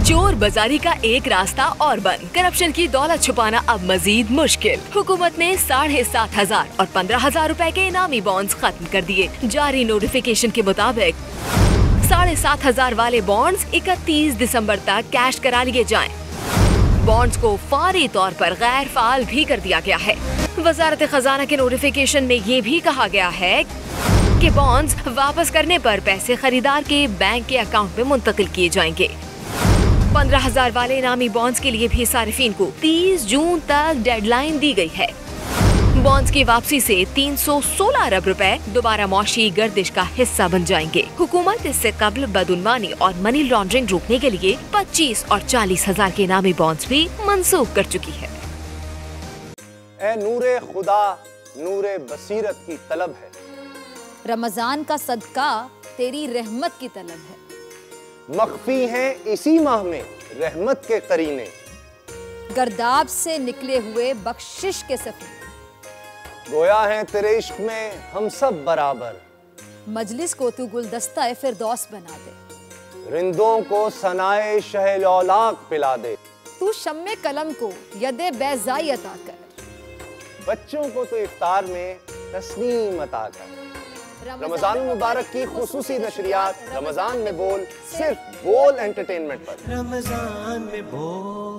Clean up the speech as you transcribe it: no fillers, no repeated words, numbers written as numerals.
चोर बाजारी का एक रास्ता और बंद। करप्शन की दौलत छुपाना अब मजीद मुश्किल। हुकूमत ने 7,500 और 15,000 रुपए के इनामी बॉन्ड्स खत्म कर दिए। जारी नोटिफिकेशन के मुताबिक 7,500 वाले बॉन्ड्स 31 दिसंबर तक कैश करा लिए जाएं। बॉन्ड्स को फौरी तौर पर गैर फाल भी कर दिया गया है। वजारत खजाना के नोटिफिकेशन में ये भी कहा गया है कि बॉन्ड्स वापस करने पर पैसे खरीदार के बैंक के अकाउंट में मुंतकिल किए जाएंगे। 15,000 वाले इनामी बॉन्ड्स के लिए भी सारिफीन को 30 जून तक डेडलाइन दी गई है। बॉन्ड्स की वापसी से 316 अरब रुपए दोबारा मौशी गर्दिश का हिस्सा बन जाएंगे। हुकूमत इससे कबल बदउनवानी और मनी लॉन्ड्रिंग रोकने के लिए 25 और 40,000 के इनामी बॉन्ड्स भी मंसूख कर चुकी है। ए नूरे खुदा नूरे बसीरत की तलब है, रमजान का सदका तेरी रहमत की तलब है। मख्फी हैं इसी माह में रहमत के करीने, गर्दाब से निकले हुए बख्शिश के सफीने, गोया हैं तेरे इश्क में हम सब बराबर, मजलिस को तू गुलदस्ता फिरदौस बना दे, रिंदों को सनाए शहलौलाक पिला दे, तू शम्मे कलम को यदे बैज़ाई अता कर, बच्चों को तो इफ्तार में तस्नीम अता कर। रमजान मुबारक की खुसूसी नशरियात रमजान में बोल, सिर्फ बोल एंटरटेनमेंट पर। रमजान में बोल।